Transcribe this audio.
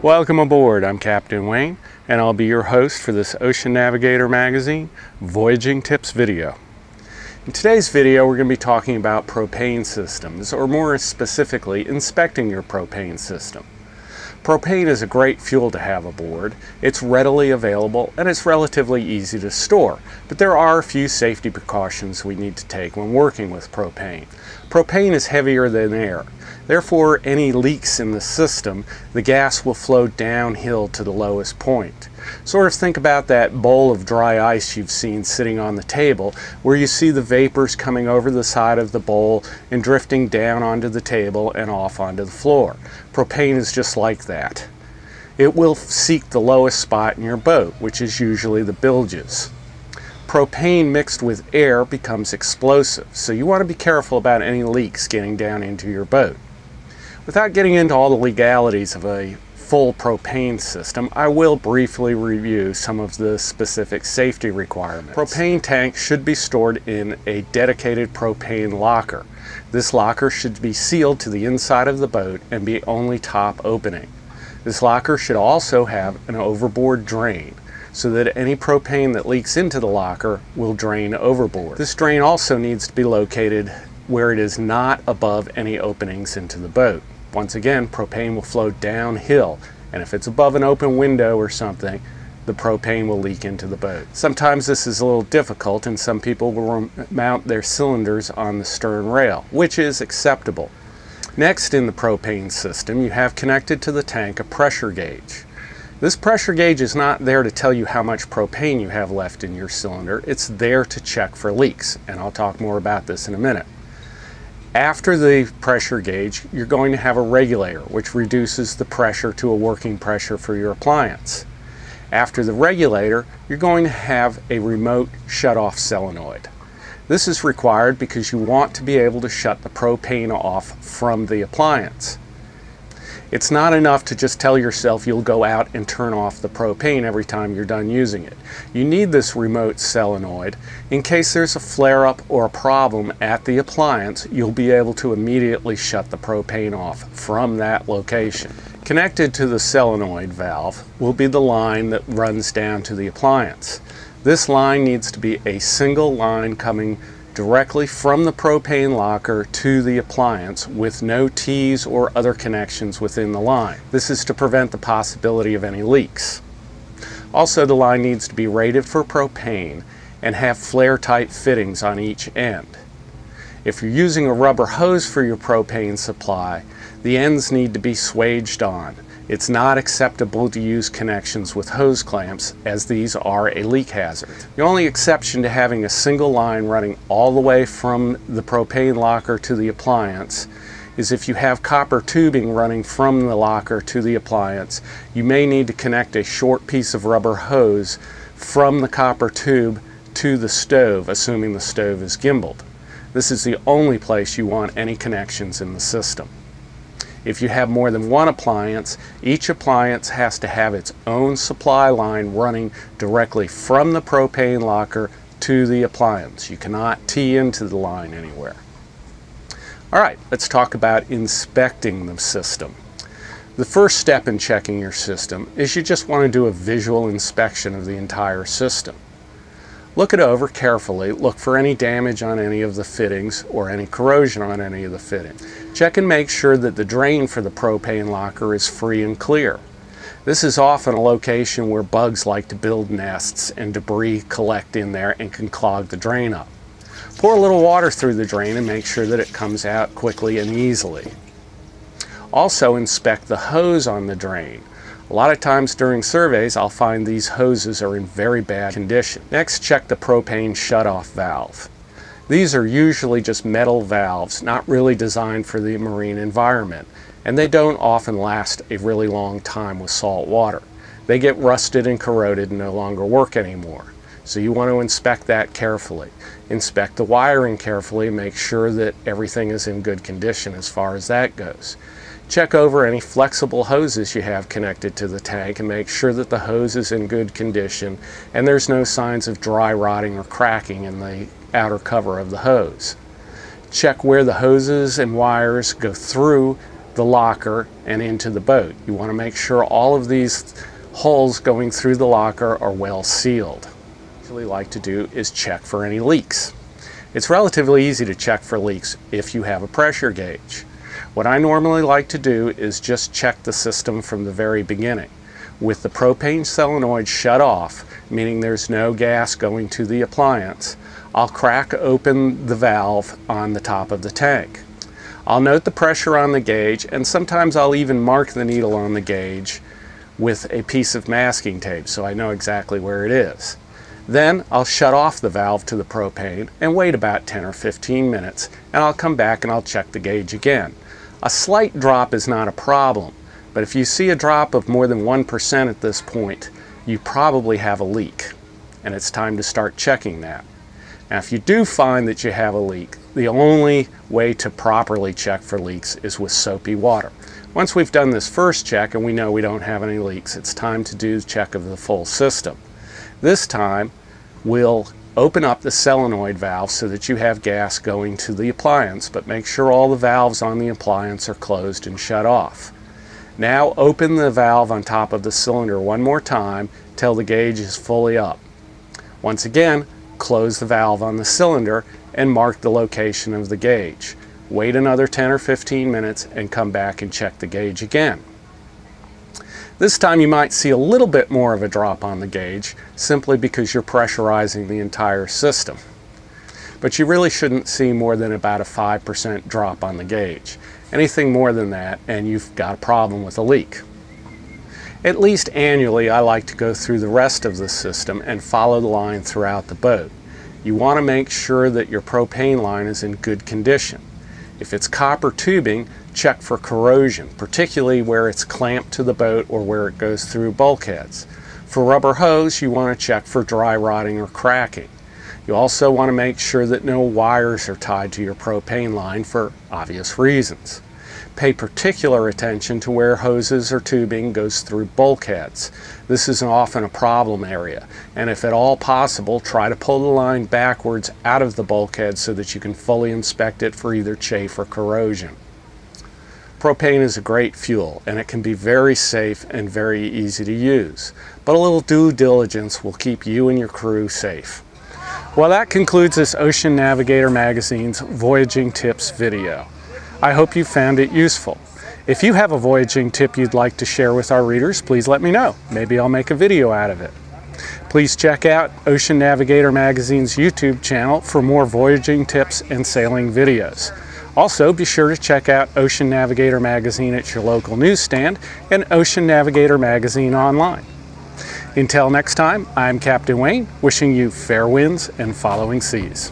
Welcome aboard. I'm Captain Wayne, and I'll be your host for this Ocean Navigator magazine Voyaging Tips video. In today's video, we're going to be talking about propane systems, or more specifically, inspecting your propane system. Propane is a great fuel to have aboard. It's readily available and it's relatively easy to store, but there are a few safety precautions we need to take when working with propane. Propane is heavier than air. Therefore, any leaks in the system, the gas will flow downhill to the lowest point. Sort of think about that bowl of dry ice you've seen sitting on the table, where you see the vapors coming over the side of the bowl and drifting down onto the table and off onto the floor. Propane is just like that. It will seek the lowest spot in your boat, which is usually the bilges. Propane mixed with air becomes explosive, so you want to be careful about any leaks getting down into your boat. Without getting into all the legalities of a full propane system, I will briefly review some of the specific safety requirements. Propane tanks should be stored in a dedicated propane locker. This locker should be sealed to the inside of the boat and be only top opening. This locker should also have an overboard drain, so that any propane that leaks into the locker will drain overboard. This drain also needs to be located where it is not above any openings into the boat. Once again, propane will flow downhill, and if it's above an open window or something, the propane will leak into the boat. Sometimes this is a little difficult, and some people will mount their cylinders on the stern rail, which is acceptable. Next, in the propane system, you have connected to the tank a pressure gauge. This pressure gauge is not there to tell you how much propane you have left in your cylinder. It's there to check for leaks, and I'll talk more about this in a minute. After the pressure gauge, you're going to have a regulator, which reduces the pressure to a working pressure for your appliance. After the regulator, you're going to have a remote shut-off solenoid. This is required because you want to be able to shut the propane off from the appliance. It's not enough to just tell yourself you'll go out and turn off the propane every time you're done using it. You need this remote solenoid in case there's a flare-up or a problem at the appliance. You'll be able to immediately shut the propane off from that location. Connected to the solenoid valve will be the line that runs down to the appliance. This line needs to be a single line coming directly from the propane locker to the appliance with no T's or other connections within the line. This is to prevent the possibility of any leaks. Also, the line needs to be rated for propane and have flare-type fittings on each end. If you're using a rubber hose for your propane supply, the ends need to be swaged on. It's not acceptable to use connections with hose clamps, as these are a leak hazard. The only exception to having a single line running all the way from the propane locker to the appliance is if you have copper tubing running from the locker to the appliance. You may need to connect a short piece of rubber hose from the copper tube to the stove, assuming the stove is gimbaled. This is the only place you want any connections in the system. If you have more than one appliance, each appliance has to have its own supply line running directly from the propane locker to the appliance. You cannot tee into the line anywhere. Alright, let's talk about inspecting the system. The first step in checking your system is you just want to do a visual inspection of the entire system. Look it over carefully, look for any damage on any of the fittings or any corrosion on any of the fittings. Check and make sure that the drain for the propane locker is free and clear. This is often a location where bugs like to build nests and debris collect in there and can clog the drain up. Pour a little water through the drain and make sure that it comes out quickly and easily. Also, inspect the hose on the drain. A lot of times during surveys, I'll find these hoses are in very bad condition. Next, check the propane shutoff valve. These are usually just metal valves, not really designed for the marine environment, and they don't often last a really long time with salt water. They get rusted and corroded and no longer work anymore. So you want to inspect that carefully. Inspect the wiring carefully and make sure that everything is in good condition as far as that goes. Check over any flexible hoses you have connected to the tank and make sure that the hose is in good condition and there's no signs of dry rotting or cracking in the outer cover of the hose. Check where the hoses and wires go through the locker and into the boat. You want to make sure all of these holes going through the locker are well sealed. What I usually like to do is check for any leaks. It's relatively easy to check for leaks if you have a pressure gauge. What I normally like to do is just check the system from the very beginning. With the propane solenoid shut off, meaning there's no gas going to the appliance, I'll crack open the valve on the top of the tank. I'll note the pressure on the gauge, and sometimes I'll even mark the needle on the gauge with a piece of masking tape so I know exactly where it is. Then I'll shut off the valve to the propane and wait about 10 or 15 minutes, and I'll come back and I'll check the gauge again. A slight drop is not a problem, but if you see a drop of more than 1% at this point, you probably have a leak, and it's time to start checking that. Now, if you do find that you have a leak, the only way to properly check for leaks is with soapy water. Once we've done this first check and we know we don't have any leaks, it's time to do the check of the full system. This time, we'll open up the solenoid valve so that you have gas going to the appliance, but make sure all the valves on the appliance are closed and shut off. Now open the valve on top of the cylinder one more time till the gauge is fully up. Once again, close the valve on the cylinder and mark the location of the gauge. Wait another 10 or 15 minutes and come back and check the gauge again. This time you might see a little bit more of a drop on the gauge simply because you're pressurizing the entire system. But you really shouldn't see more than about a 5% drop on the gauge. Anything more than that and you've got a problem with a leak. At least annually, I like to go through the rest of the system and follow the line throughout the boat. You want to make sure that your propane line is in good condition. If it's copper tubing, check for corrosion, particularly where it's clamped to the boat or where it goes through bulkheads. For rubber hose, you want to check for dry rotting or cracking. You also want to make sure that no wires are tied to your propane line for obvious reasons. Pay particular attention to where hoses or tubing goes through bulkheads. This is often a problem area, and if at all possible, try to pull the line backwards out of the bulkhead so that you can fully inspect it for either chafe or corrosion. Propane is a great fuel, and it can be very safe and very easy to use, but a little due diligence will keep you and your crew safe. Well, that concludes this Ocean Navigator Magazine's Voyaging Tips video. I hope you found it useful. If you have a voyaging tip you'd like to share with our readers, please let me know. Maybe I'll make a video out of it. Please check out Ocean Navigator Magazine's YouTube channel for more voyaging tips and sailing videos. Also, be sure to check out Ocean Navigator Magazine at your local newsstand and Ocean Navigator Magazine online. Until next time, I'm Captain Wayne, wishing you fair winds and following seas.